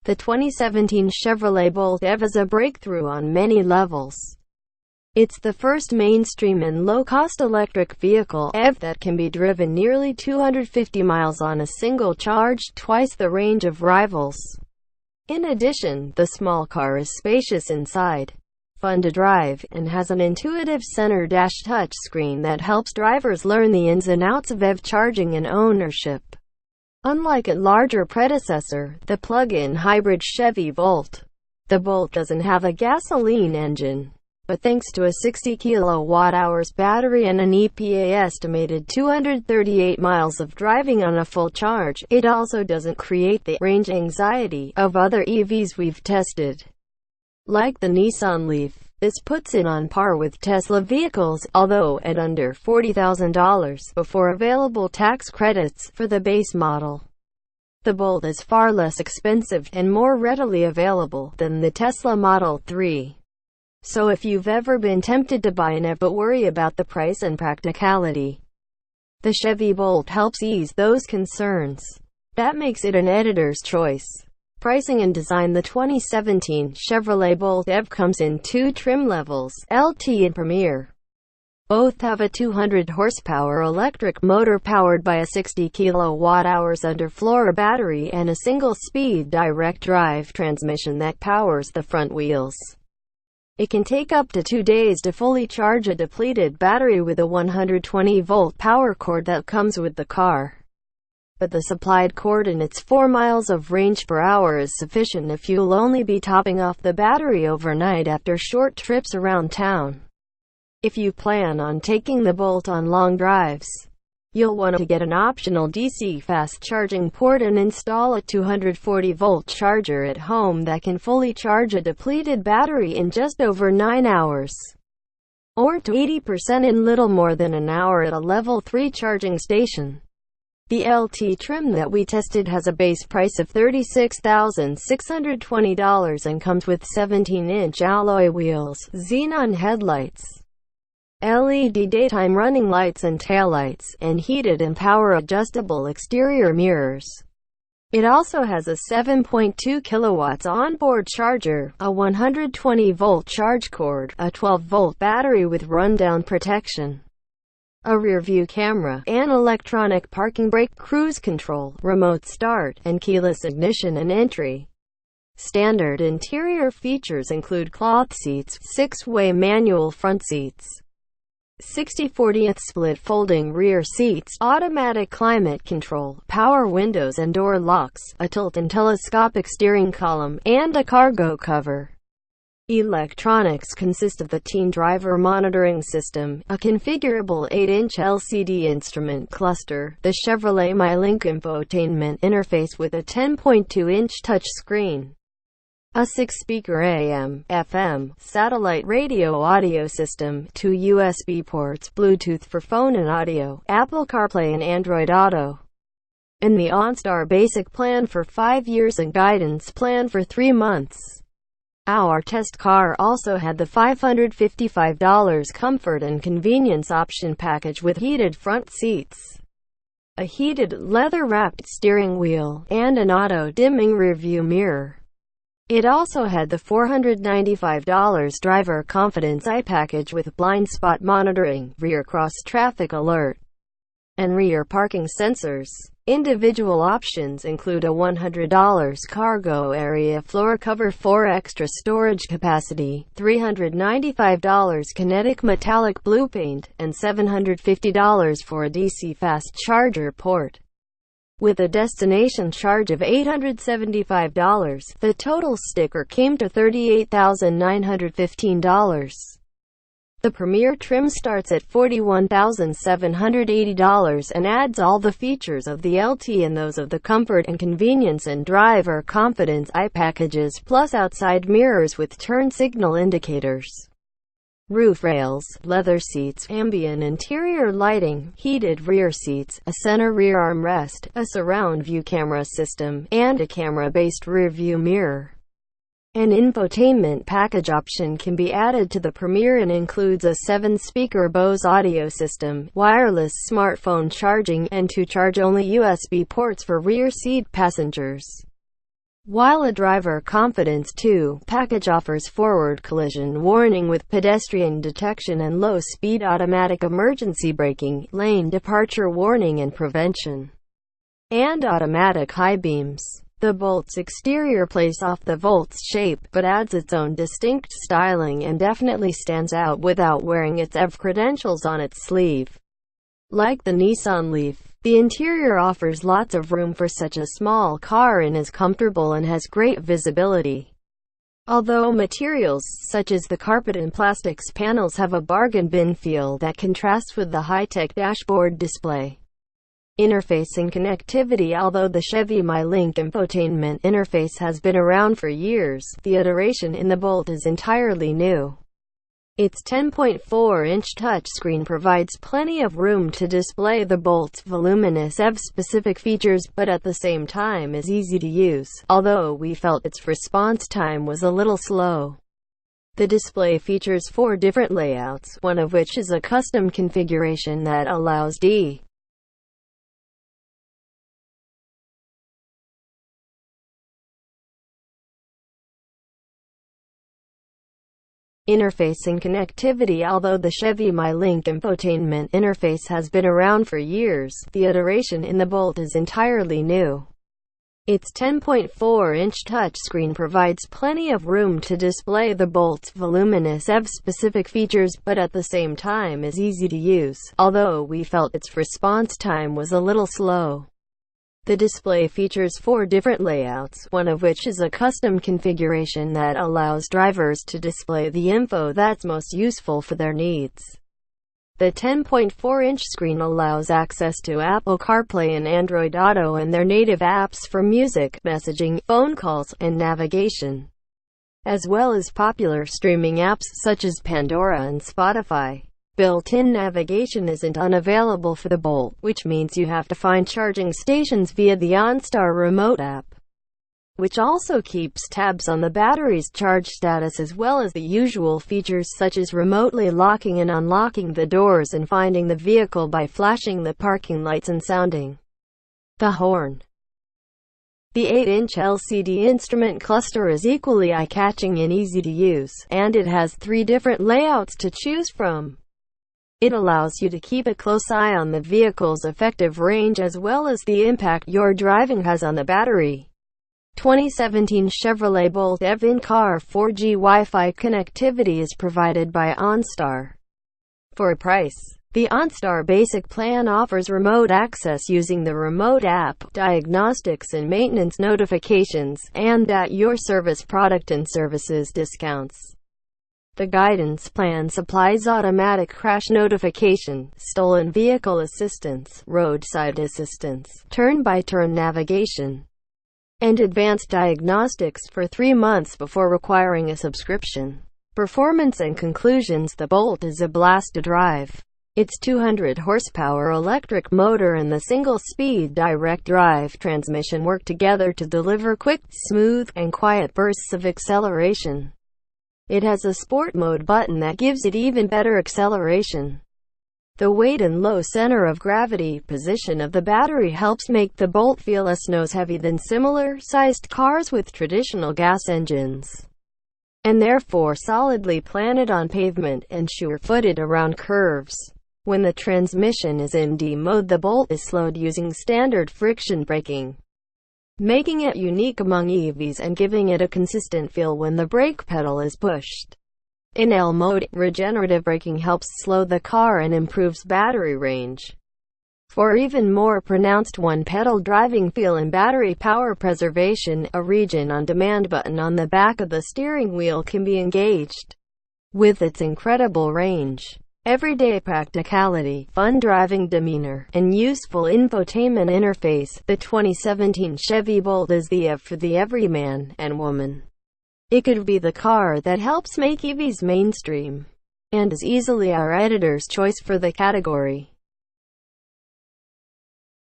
The 2017 Chevrolet Bolt EV is a breakthrough on many levels. It's the first mainstream and low-cost electric vehicle EV that can be driven nearly 250 miles on a single charge, twice the range of rivals. In addition, the small car is spacious inside, fun to drive, and has an intuitive center dash touchscreen that helps drivers learn the ins and outs of EV charging and ownership. Unlike its larger predecessor, the plug-in hybrid Chevy Bolt, the Bolt doesn't have a gasoline engine, but thanks to a 60 kWh battery and an EPA-estimated 238 miles of driving on a full charge, it also doesn't create the range anxiety of other EVs we've tested. Like the Nissan Leaf, this puts it on par with Tesla vehicles, although at under $40,000 before available tax credits for the base model. The Bolt is far less expensive and more readily available than the Tesla Model 3. So if you've ever been tempted to buy an EV but worry about the price and practicality, the Chevy Bolt helps ease those concerns. That makes it an editor's choice. Pricing and design. The 2017 Chevrolet Bolt EV comes in two trim levels, LT and Premier. Both have a 200 horsepower electric motor powered by a 60 kWh underfloor battery and a single-speed direct drive transmission that powers the front wheels. It can take up to 2 days to fully charge a depleted battery with a 120-volt power cord that comes with the car. But the supplied cord and its 4 miles of range per hour is sufficient if you'll only be topping off the battery overnight after short trips around town. If you plan on taking the Bolt on long drives, you'll want to get an optional DC fast charging port and install a 240-volt charger at home that can fully charge a depleted battery in just over 9 hours, or to 80% in little more than an hour at a level 3 charging station. The LT trim that we tested has a base price of $36,620 and comes with 17-inch alloy wheels, xenon headlights, LED daytime running lights and taillights, and heated and power-adjustable exterior mirrors. It also has a 7.2 kilowatts onboard charger, a 120-volt charge cord, a 12-volt battery with rundown protection, a rear-view camera, an electronic parking brake, cruise control, remote start, and keyless ignition and entry. Standard interior features include cloth seats, 6-way manual front seats, 60/40 split folding rear seats, automatic climate control, power windows and door locks, a tilt and telescopic steering column, and a cargo cover. Electronics consist of the Teen Driver Monitoring System, a configurable 8-inch LCD instrument cluster, the Chevrolet MyLink infotainment interface with a 10.2-inch touchscreen, a 6-speaker AM/FM satellite radio audio system, 2 USB ports, Bluetooth for phone and audio, Apple CarPlay and Android Auto, and the OnStar Basic plan for 5 years and Guidance plan for 3 months. Our test car also had the $555 comfort and convenience option package with heated front seats, a heated leather-wrapped steering wheel, and an auto-dimming rearview mirror. It also had the $495 driver confidence package with blind spot monitoring, rear cross-traffic alert, and rear parking sensors. Individual options include a $100 cargo area floor cover for extra storage capacity, $395 kinetic metallic blue paint, and $750 for a DC fast charger port. With a destination charge of $875, the total sticker came to $38,915. The Premier trim starts at $41,780 and adds all the features of the LT and those of the Comfort and Convenience and Driver Confidence packages, plus outside mirrors with turn signal indicators, roof rails, leather seats, ambient interior lighting, heated rear seats, a center rear armrest, a surround view camera system, and a camera-based rear view mirror. An infotainment package option can be added to the Premier and includes a 7-speaker Bose audio system, wireless smartphone charging, and 2 charge-only USB ports for rear seat passengers. While a driver confidence 2 package offers forward collision warning with pedestrian detection and low-speed automatic emergency braking, lane departure warning and prevention, and automatic high beams. The Bolt's exterior plays off the Volt's shape, but adds its own distinct styling and definitely stands out without wearing its EV credentials on its sleeve. Like the Nissan Leaf, the interior offers lots of room for such a small car and is comfortable and has great visibility. Although materials such as the carpet and plastics panels have a bargain bin feel that contrasts with the high-tech dashboard display. Interface and connectivity. Although the Chevy MyLink infotainment interface has been around for years, the iteration in the Bolt is entirely new. Its 10.4-inch touchscreen provides plenty of room to display the Bolt's voluminous EV-specific features, but at the same time is easy to use, although we felt its response time was a little slow. The display features 4 different layouts, one of which is a custom configuration that allows interface and connectivity. Although the Chevy MyLink infotainment interface has been around for years, the iteration in the Bolt is entirely new. Its 10.4-inch touchscreen provides plenty of room to display the Bolt's voluminous EV-specific features, but at the same time is easy to use, although we felt its response time was a little slow. The display features 4 different layouts, one of which is a custom configuration that allows drivers to display the info that's most useful for their needs. The 10.4-inch screen allows access to Apple CarPlay and Android Auto and their native apps for music, messaging, phone calls, and navigation, as well as popular streaming apps such as Pandora and Spotify. Built-in navigation isn't unavailable for the Bolt, which means you have to find charging stations via the OnStar remote app, which also keeps tabs on the battery's charge status as well as the usual features such as remotely locking and unlocking the doors and finding the vehicle by flashing the parking lights and sounding the horn. The 8-inch LCD instrument cluster is equally eye-catching and easy to use, and it has 3 different layouts to choose from. It allows you to keep a close eye on the vehicle's effective range as well as the impact your driving has on the battery. 2017 Chevrolet Bolt EV in-car 4G Wi-Fi connectivity is provided by OnStar. For a price, the OnStar Basic plan offers remote access using the remote app, diagnostics and maintenance notifications, and at your service product and services discounts. The guidance plan supplies automatic crash notification, stolen vehicle assistance, roadside assistance, turn-by-turn navigation, and advanced diagnostics for 3 months before requiring a subscription. Performance and conclusions. The Bolt is a blast to drive. Its 200 horsepower electric motor and the single-speed direct drive transmission work together to deliver quick, smooth, and quiet bursts of acceleration. It has a sport mode button that gives it even better acceleration. The weight and low center of gravity position of the battery helps make the Bolt feel less nose-heavy than similar-sized cars with traditional gas engines, and therefore solidly planted on pavement and sure-footed around curves. When the transmission is in D mode, the Bolt is slowed using standard friction braking, making it unique among EVs and giving it a consistent feel when the brake pedal is pushed. In L mode, regenerative braking helps slow the car and improves battery range. For even more pronounced one-pedal driving feel and battery power preservation, a region on demand button on the back of the steering wheel can be engaged. With its incredible range, everyday practicality, fun driving demeanor, and useful infotainment interface, the 2017 Chevy Bolt is the EV for the everyman and woman. It could be the car that helps make EVs mainstream, and is easily our editor's choice for the category.